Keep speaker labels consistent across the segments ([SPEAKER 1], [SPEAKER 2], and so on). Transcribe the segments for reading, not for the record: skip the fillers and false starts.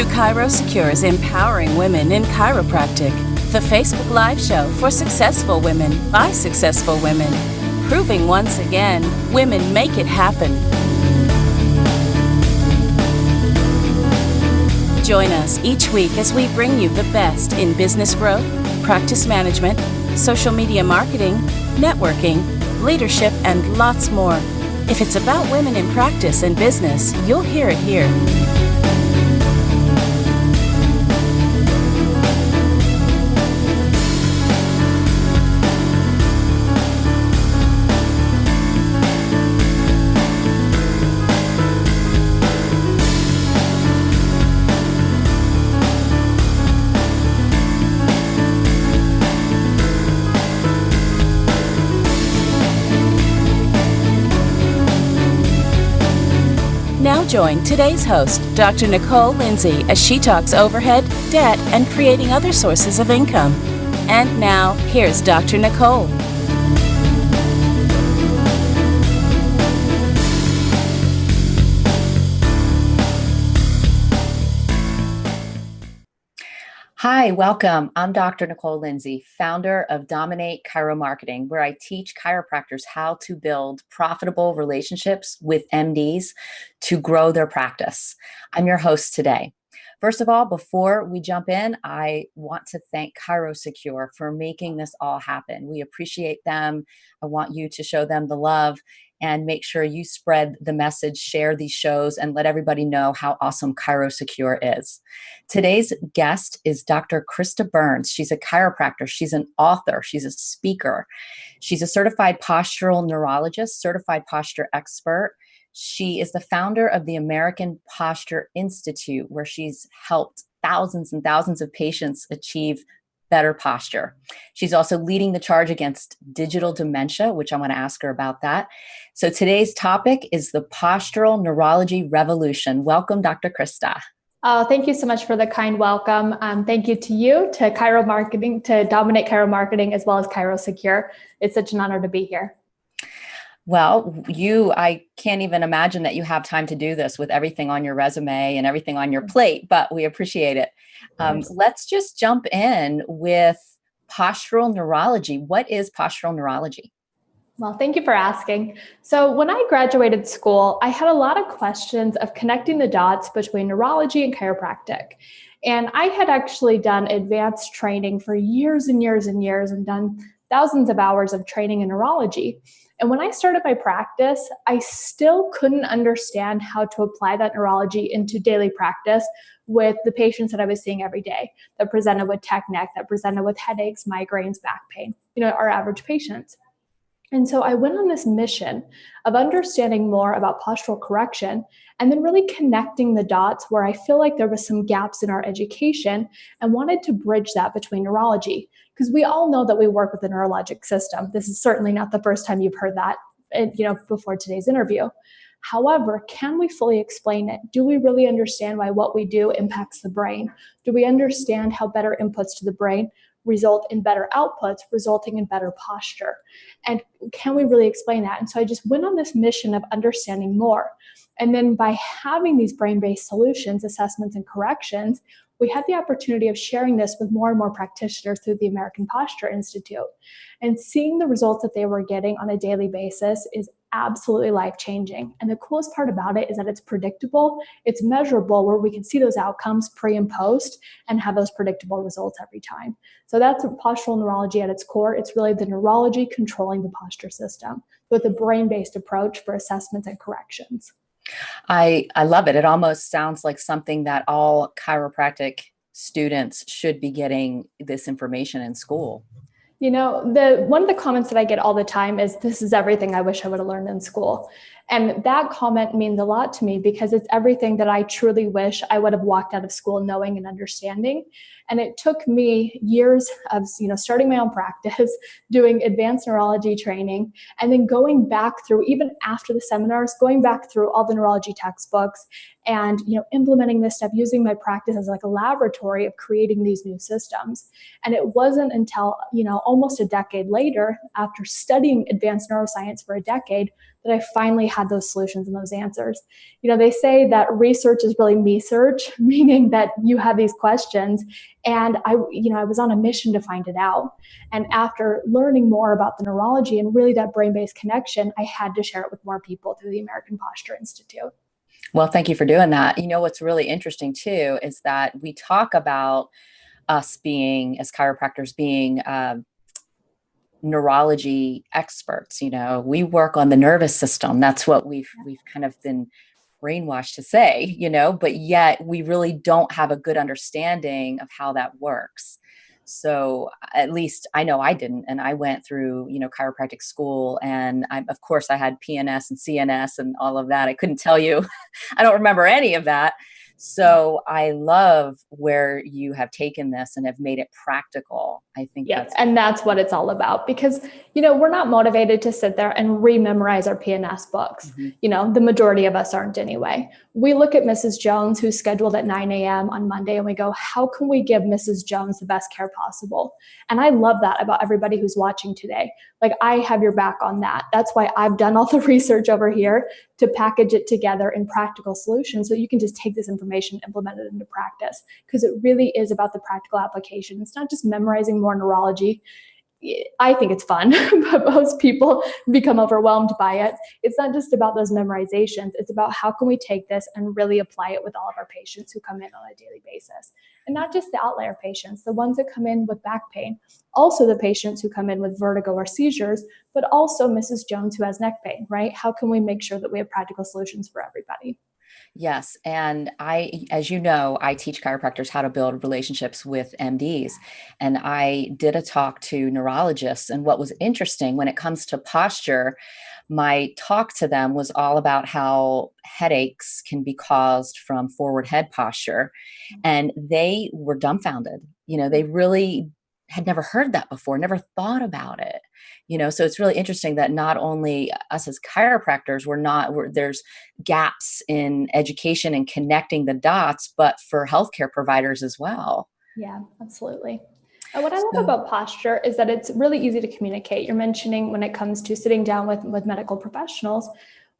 [SPEAKER 1] to ChiroSecure's Empowering Women in Chiropractic, the Facebook Live show for successful women by successful women, proving once again, women make it happen. Join us each week as we bring you the best in business growth, practice management, social media marketing, networking, leadership, and lots more. If it's about women in practice and business, you'll hear it here. Now join today's host, Dr. Nicole Lindsey, as she talks overhead, debt, and creating other sources of income. And now, here's Dr. Nicole.
[SPEAKER 2] Hi, welcome. I'm Dr. Nicole Lindsey, founder of Dominate ChiroMarketing, where I teach chiropractors how to build profitable relationships with MDs to grow their practice. I'm your host today. First of all, before we jump in, I want to thank ChiroSecure for making this all happen. We appreciate them. I want you to show them the love and make sure you spread the message, share these shows, and let everybody know how awesome ChiroSecure is. Today's guest is Dr. Krista Burns. She's a chiropractor. She's an author. She's a speaker. She's a certified postural neurologist, certified posture expert. She is the founder of the American Posture Institute, where she's helped thousands and thousands of patients achieve better posture. She's also leading the charge against digital dementia, which I'm going to ask her about that. So today's topic is the postural neurology revolution. Welcome, Dr. Krista.
[SPEAKER 3] Oh, thank you so much for the kind welcome. Thank you to you, to ChiroMarketing, to Dominate ChiroMarketing, as well as ChiroSecure. It's such an honor to be here.
[SPEAKER 2] Well, I can't even imagine that you have time to do this with everything on your resume and everything on your plate, but we appreciate it. Let's just jump in with postural neurology. What is postural neurology?
[SPEAKER 3] Well, thank you for asking. So when I graduated school, I had a lot of questions of connecting the dots between neurology and chiropractic. And I had actually done advanced training for years and years and years and done thousands of hours of training in neurology. And when I started my practice, I still couldn't understand how to apply that neurology into daily practice with the patients that I was seeing every day that presented with tech neck, that presented with headaches, migraines, back pain, our average patients. And so I went on this mission of understanding more about postural correction and then really connecting the dots where I feel like there was some gaps in our education and wanted to bridge that between neurology. Because we all know that we work with the neurologic system. This is certainly not the first time you've heard that, before today's interview. However, can we fully explain it? Do we really understand why what we do impacts the brain? Do we understand how better inputs to the brain result in better outputs, resulting in better posture? And can we really explain that? And so I just went on this mission of understanding more. And then by having these brain-based solutions, assessments, and corrections, we had the opportunity of sharing this with more and more practitioners through the American Posture Institute. And seeing the results that they were getting on a daily basis is absolutely life-changing. And the coolest part about it is that it's predictable, it's measurable, where we can see those outcomes pre and post and have those predictable results every time. So that's postural neurology at its core. It's really the neurology controlling the posture system with a brain-based approach for assessments and corrections.
[SPEAKER 2] I love it. It almost sounds like something that all chiropractic students should be getting this information in school.
[SPEAKER 3] One of the comments that I get all the time is, this is everything I wish I would have learned in school. And that comment means a lot to me because it's everything that I truly wish I would have walked out of school knowing and understanding. And it took me years of, starting my own practice, doing advanced neurology training, and then going back through, even after the seminars, going back through all the neurology textbooks and, implementing this stuff, using my practice as like a laboratory of creating these new systems. And it wasn't until, almost a decade later, after studying advanced neuroscience for a decade, that I finally had those solutions and those answers. They say that research is really me-search, meaning that you have these questions, and I was on a mission to find it out. And after learning more about the neurology and really that brain-based connection, I had to share it with more people through the American Posture Institute.
[SPEAKER 2] Well, thank you for doing that. What's really interesting too is that we talk about us being, as chiropractors, being neurology experts. We work on the nervous system. That's what we've kind of been brainwashed to say, but yet we really don't have a good understanding of how that works. So at least I know I didn't. And I went through, chiropractic school, and of course I had PNS and CNS and all of that. I couldn't tell you, I don't remember any of that. So I love where you have taken this and have made it practical. I think
[SPEAKER 3] that's what it's all about, because, we're not motivated to sit there and rememorize our PNS books.
[SPEAKER 2] Mm-hmm.
[SPEAKER 3] The majority of us aren't anyway. We look at Mrs. Jones, who's scheduled at 9 a.m. on Monday, and we go, how can we give Mrs. Jones the best care possible? And I love that about everybody who's watching today. Like, I have your back on that. That's why I've done all the research over here to package it together in practical solutions so you can just take this information and implement it into practice, because it really is about the practical application. It's not just memorizing more neurology. I think it's fun, but most people become overwhelmed by it. It's not just about those memorizations. It's about how can we take this and really apply it with all of our patients who come in on a daily basis. And not just the outlier patients, the ones that come in with back pain, also the patients who come in with vertigo or seizures, but also Mrs. Jones who has neck pain, right? How can we make sure that we have practical solutions for everybody?
[SPEAKER 2] Yes. And as you know, I teach chiropractors how to build relationships with MDs. And I did a talk to neurologists. And what was interesting when it comes to posture, my talk to them was all about how headaches can be caused from forward head posture. And they were dumbfounded. They really had never heard that before, never thought about it. So it's really interesting that not only us as chiropractors, there's gaps in education and connecting the dots, but for healthcare providers as well.
[SPEAKER 3] Yeah, absolutely. And what I love about posture is that it's really easy to communicate. You're mentioning when it comes to sitting down with medical professionals,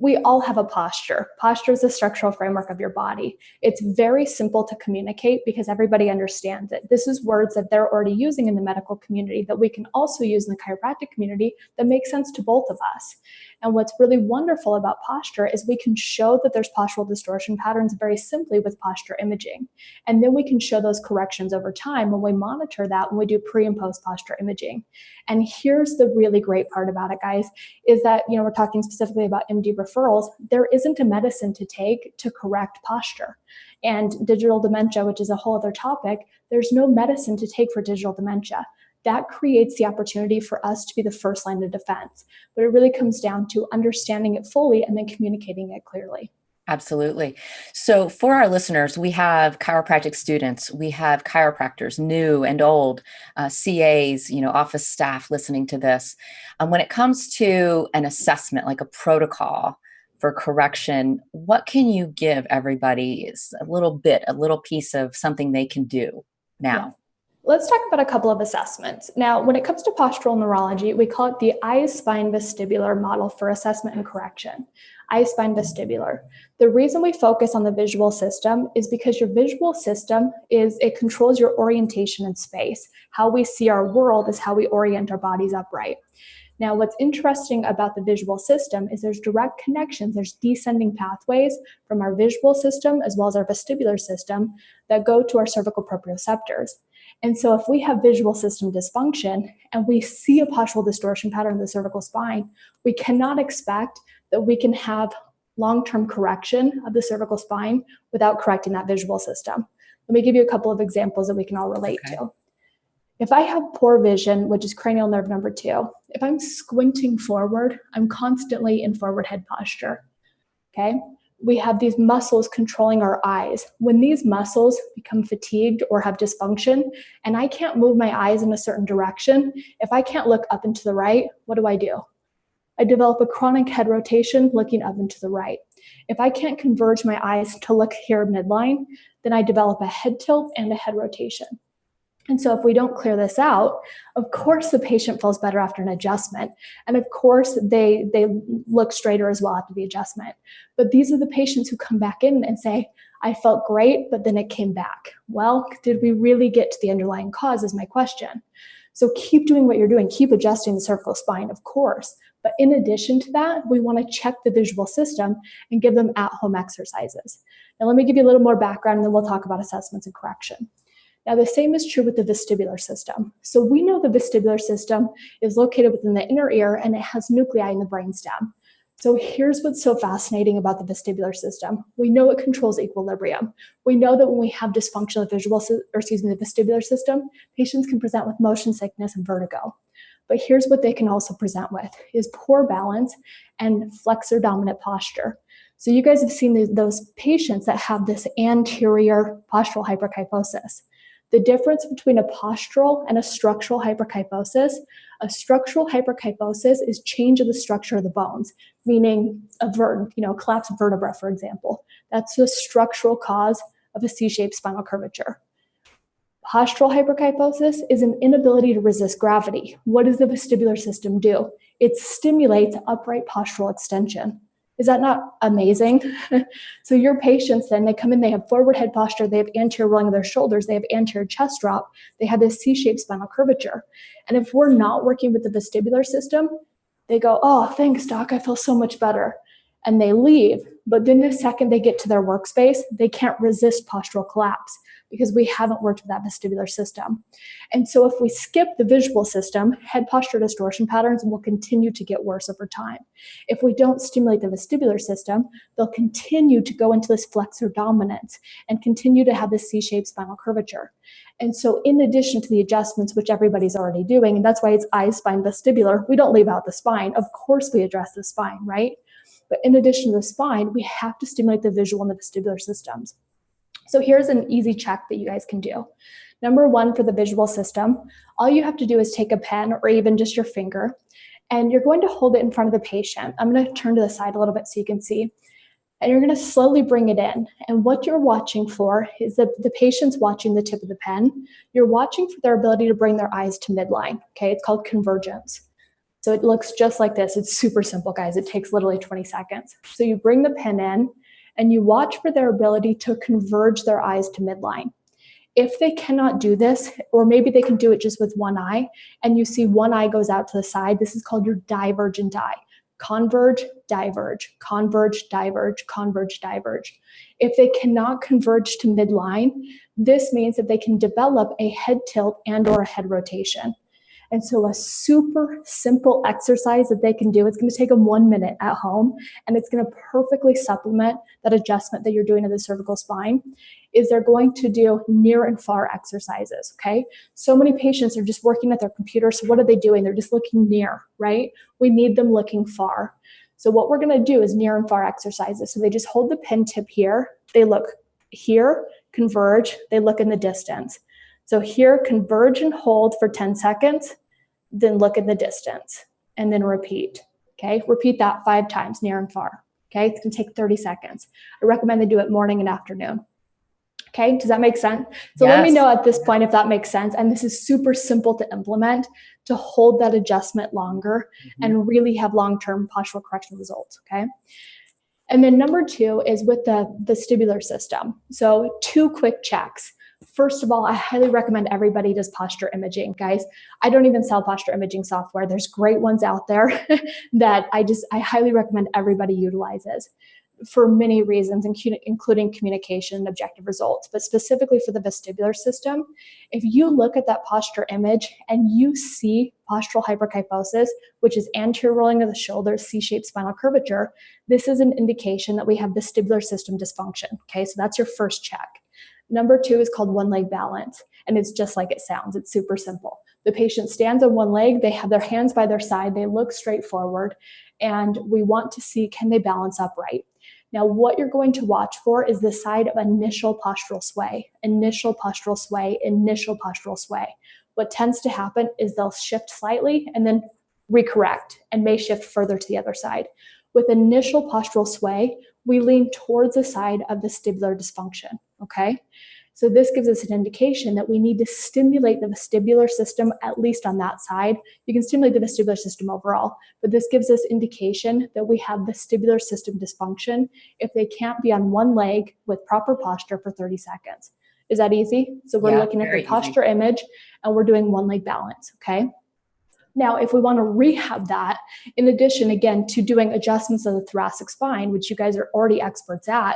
[SPEAKER 3] we all have a posture. Posture is the structural framework of your body. It's very simple to communicate because everybody understands it. This is words that they're already using in the medical community that we can also use in the chiropractic community that make sense to both of us. And what's really wonderful about posture is we can show that there's postural distortion patterns very simply with posture imaging. And then we can show those corrections over time when we monitor that, when we do pre and post posture imaging. And here's the really great part about it, guys, is that, we're talking specifically about MD referrals. There isn't a medicine to take to correct posture. And digital dementia, which is a whole other topic, there's no medicine to take for digital dementia. That creates the opportunity for us to be the first line of defense. But it really comes down to understanding it fully and then communicating it clearly.
[SPEAKER 2] Absolutely. So for our listeners, we have chiropractic students, we have chiropractors, new and old, CAs, office staff listening to this. When it comes to an assessment, like a protocol for correction, what can you give everybody? Is a little piece of something they can do now?
[SPEAKER 3] Yeah. Let's talk about a couple of assessments. Now, when it comes to postural neurology, we call it the eyes, spine, vestibular model for assessment and correction. Eyes, spine, vestibular. The reason we focus on the visual system is because your visual system it controls your orientation in space. How we see our world is how we orient our bodies upright. Now, what's interesting about the visual system is there's direct connections, there's descending pathways from our visual system as well as our vestibular system that go to our cervical proprioceptors. And so if we have visual system dysfunction and we see a postural distortion pattern in the cervical spine, we cannot expect that we can have long-term correction of the cervical spine without correcting that visual system. Let me give you a couple of examples that we can all relate to. If I have poor vision, which is cranial nerve number 2, if I'm squinting forward, I'm constantly in forward head posture, okay? We have these muscles controlling our eyes. When these muscles become fatigued or have dysfunction, and I can't move my eyes in a certain direction, if I can't look up and to the right, what do? I develop a chronic head rotation looking up and to the right. If I can't converge my eyes to look here midline, then I develop a head tilt and a head rotation. And so if we don't clear this out, of course the patient feels better after an adjustment. And of course they look straighter as well after the adjustment. But these are the patients who come back in and say, I felt great, but then it came back. Well, did we really get to the underlying cause is my question. So keep doing what you're doing. Keep adjusting the cervical spine, of course. But in addition to that, we want to check the visual system and give them at-home exercises. Now, let me give you a little more background, and then we'll talk about assessments and correction. Now, the same is true with the vestibular system. So we know the vestibular system is located within the inner ear, and it has nuclei in the brainstem. So here's what's so fascinating about the vestibular system. We know it controls equilibrium. We know that when we have dysfunction of the vestibular system, patients can present with motion sickness and vertigo. But here's what they can also present with is poor balance and flexor dominant posture. So you guys have seen those patients that have this anterior postural hyperkyphosis. The difference between a postural and a structural hyperkyphosis, a structural hyperkyphosis is change of the structure of the bones, meaning collapse of vertebra, for example. That's the structural cause of a C-shaped spinal curvature. Postural hyperkyphosis is an inability to resist gravity. What does the vestibular system do? It stimulates upright postural extension. Is that not amazing? So your patients then, they come in, they have forward head posture, they have anterior rolling of their shoulders, they have anterior chest drop, they have this C-shaped spinal curvature. And if we're not working with the vestibular system, they go, oh, thanks, doc, I feel so much better. And they leave. But then the second they get to their workspace, they can't resist postural collapse because we haven't worked with that vestibular system. And so if we skip the visual system, head posture distortion patterns will continue to get worse over time. If we don't stimulate the vestibular system, they'll continue to go into this flexor dominance and continue to have this C-shaped spinal curvature. And so in addition to the adjustments, which everybody's already doing, and that's why it's eye, spine, vestibular, we don't leave out the spine. Of course we address the spine, right? But in addition to the spine, we have to stimulate the visual and the vestibular systems. So here's an easy check that you guys can do. Number one, for the visual system, all you have to do is take a pen or even just your finger, and you're going to hold it in front of the patient. I'm going to turn to the side a little bit so you can see. And you're going to slowly bring it in. And what you're watching for is that the patient's watching the tip of the pen. You're watching for their ability to bring their eyes to midline. Okay, it's called convergence. So it looks just like this. It's super simple, guys. It takes literally 20 seconds. So you bring the pen in and you watch for their ability to converge their eyes to midline. If they cannot do this, or maybe they can do it just with one eye, and you see one eye goes out to the side, this is called your divergent eye. Converge, diverge, converge, diverge, converge, diverge. If they cannot converge to midline, this means that they can develop a head tilt and or a head rotation. And so a super simple exercise that they can do, it's going to take them 1 minute at home, and it's going to perfectly supplement that adjustment that you're doing to the cervical spine, is they're going to do near and far exercises, okay? So many patients are just working at their computer, so what are they doing? They're just looking near, right? We need them looking far. So what we're going to do is near and far exercises. So they just hold the pen tip here, they look here, converge, they look in the distance. So here, converge and hold for 10 seconds, then look in the distance, and then repeat, okay? Repeat that 5 times, near and far, okay? It's gonna take 30 seconds. I recommend they do it morning and afternoon, okay? Does that make sense? So
[SPEAKER 2] Yes.
[SPEAKER 3] Let me know at this point if that makes sense. And this is super simple to implement to hold that adjustment longer and really have long-term postural correction results, okay? And then number 2 is with the vestibular system. So 2 quick checks. First of all, I highly recommend everybody does posture imaging, guys. I don't even sell posture imaging software. There's great ones out there that I highly recommend everybody utilizes for many reasons, including communication and objective results. But specifically for the vestibular system, if you look at that posture image and you see postural hyperkyphosis, which is anterior rolling of the shoulders, C-shaped spinal curvature, this is an indication that we have vestibular system dysfunction. Okay, so that's your first check. Number 2 is called one leg balance, and it's just like it sounds. It's super simple. The patient stands on one leg, they have their hands by their side, they look straight forward, and we want to see, can they balance upright? Now, what you're going to watch for is the side of initial postural sway, initial postural sway, initial postural sway. What tends to happen is they'll shift slightly and then recorrect and may shift further to the other side. With initial postural sway, we lean towards the side of vestibular dysfunction, okay? So this gives us an indication that we need to stimulate the vestibular system, at least on that side. You can stimulate the vestibular system overall, but this gives us indication that we have vestibular system dysfunction if they can't be on one leg with proper posture for 30 seconds. Is that easy? So we're looking at the posture image and we're doing one leg balance, okay? Now, if we want to rehab that, in addition, again, to doing adjustments of the thoracic spine, which you guys are already experts at,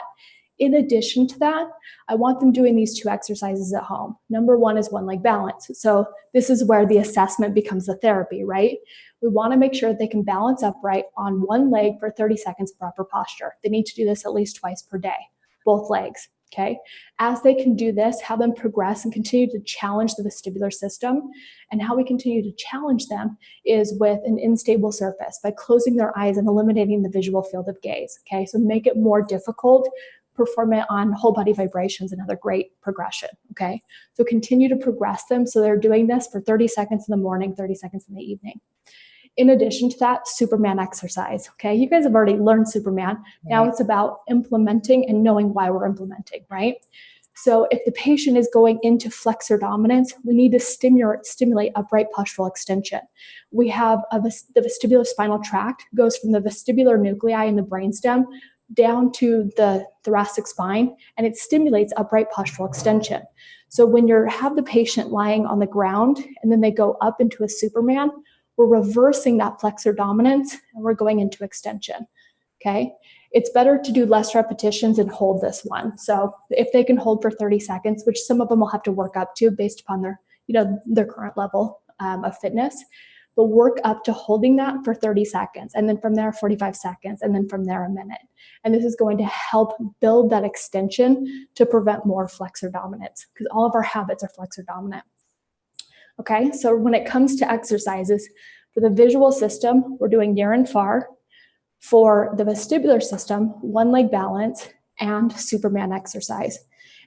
[SPEAKER 3] in addition to that, I want them doing these 2 exercises at home. Number 1 is one leg balance. So this is where the assessment becomes the therapy, right? We want to make sure that they can balance upright on one leg for 30 seconds of proper posture. They need to do this at least twice per day, both legs. Okay. As they can do this, have them progress and continue to challenge the vestibular system. And how we continue to challenge them is with an unstable surface by closing their eyes and eliminating the visual field of gaze. Okay. So make it more difficult, perform it on whole body vibrations, another great progression. Okay. So continue to progress them. So they're doing this for 30 seconds in the morning, 30 seconds in the evening. In addition to that, Superman exercise. Okay, you guys have already learned Superman. Now it's about implementing and knowing why we're implementing, right? So if the patient is going into flexor dominance, we need to stimulate upright postural extension. We have the vestibular spinal tract goes from the vestibular nuclei in the brainstem down to the thoracic spine, and it stimulates upright postural extension. So when you have the patient lying on the ground and then they go up into a Superman, we're reversing that flexor dominance and we're going into extension, okay? It's better to do less repetitions and hold this one. So if they can hold for 30 seconds, which some of them will have to work up to based upon their current level of fitness, but work up to holding that for 30 seconds. And then from there, 45 seconds, and then from there, a minute. And this is going to help build that extension to prevent more flexor dominance, because all of our habits are flexor dominant. Okay, so when it comes to exercises, for the visual system, we're doing near and far. For the vestibular system, one leg balance and Superman exercise.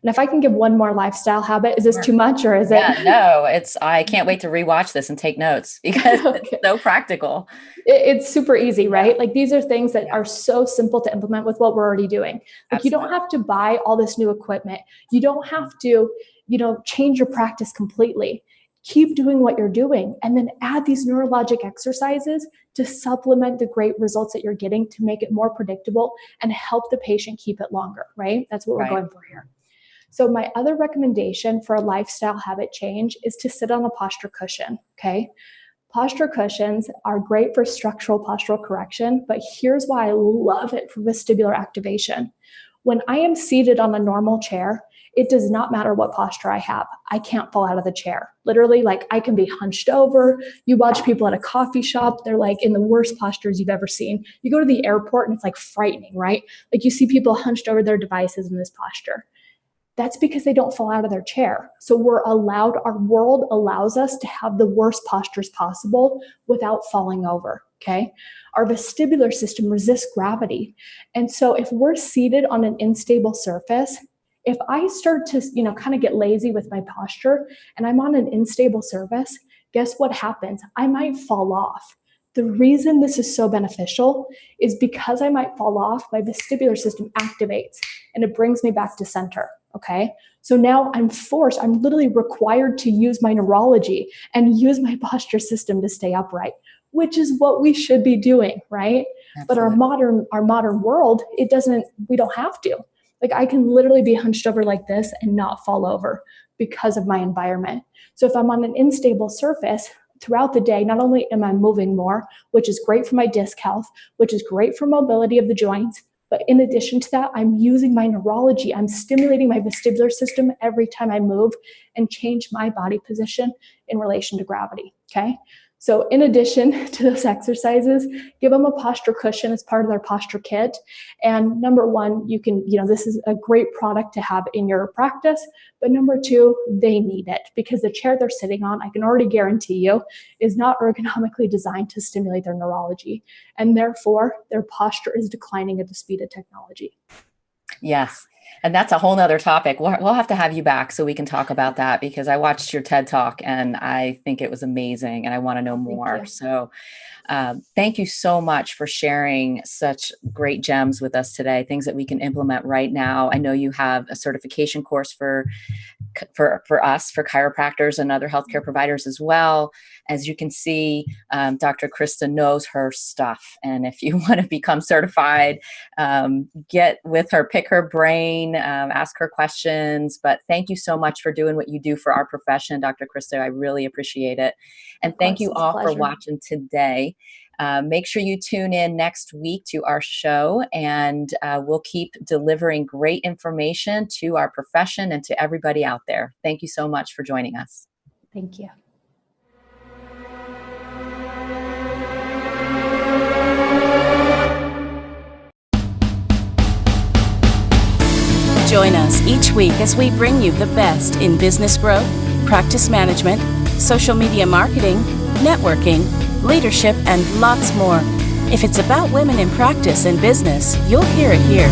[SPEAKER 3] And if I can give one more lifestyle habit, is this too much or is it?
[SPEAKER 2] No, I can't wait to rewatch this and take notes because it's so practical.
[SPEAKER 3] It's super easy, right? Like these are things that are so simple to implement with what we're already doing. Like you don't have to buy all this new equipment. You don't have to, change your practice completely. Keep doing what you're doing and then add these neurologic exercises to supplement the great results that you're getting to make it more predictable and help the patient keep it longer, right? That's what we're going for here. So my other recommendation for a lifestyle habit change is to sit on a posture cushion, okay? Posture cushions are great for structural postural correction, but here's why I love it for vestibular activation. When I am seated on a normal chair, it does not matter what posture I have. I can't fall out of the chair. Literally, like I can be hunched over. You watch people at a coffee shop, they're like in the worst postures you've ever seen. You go to the airport and it's like frightening, right? Like you see people hunched over their devices in this posture. That's because they don't fall out of their chair. So our world allows us to have the worst postures possible without falling over, okay? Our vestibular system resists gravity. And so if we're seated on an unstable surface, if I start to, kind of get lazy with my posture and I'm on an unstable surface, guess what happens? I might fall off. The reason this is so beneficial is because I might fall off, my vestibular system activates and it brings me back to center, okay? So now I'm literally required to use my neurology and use my posture system to stay upright, which is what we should be doing, right? Absolutely. But our modern world, we don't have to. Like I can literally be hunched over like this and not fall over because of my environment. So if I'm on an unstable surface throughout the day, not only am I moving more, which is great for my disc health, which is great for mobility of the joints, but in addition to that, I'm using my neurology. I'm stimulating my vestibular system every time I move and change my body position in relation to gravity, okay? So in addition to those exercises, give them a posture cushion as part of their posture kit. And number one, you can, this is a great product to have in your practice. But number two, they need it because the chair they're sitting on, I can already guarantee you, is not ergonomically designed to stimulate their neurology. And therefore, their posture is declining at the speed of technology.
[SPEAKER 2] Yes. And that's a whole nother topic. We'll have to have you back so we can talk about that, because I watched your TED Talk and I think it was amazing and I want to know more. So thank you so much for sharing such great gems with us today, things that we can implement right now. I know you have a certification course for us, for chiropractors and other healthcare providers as well. As you can see, Dr. Krista knows her stuff. And if you want to become certified, get with her, pick her brain, ask her questions. But thank you so much for doing what you do for our profession, Dr. Krista. I really appreciate it. And thank you all for watching today. Make sure you tune in next week to our show, and we'll keep delivering great information to our profession and to everybody out there. Thank you so much for joining us.
[SPEAKER 3] Thank you.
[SPEAKER 1] Join us each week as we bring you the best in business growth, practice management, social media marketing, networking, leadership, and lots more. If it's about women in practice and business, you'll hear it here.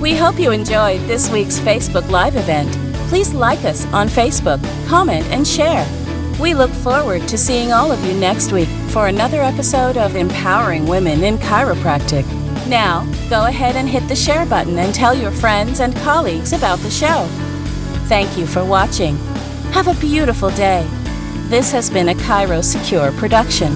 [SPEAKER 1] We hope you enjoyed this week's Facebook Live event. Please like us on Facebook, comment, and share. We look forward to seeing all of you next week for another episode of Empowering Women in Chiropractic. Now, go ahead and hit the share button and tell your friends and colleagues about the show. Thank you for watching. Have a beautiful day. This has been a ChiroSecure production.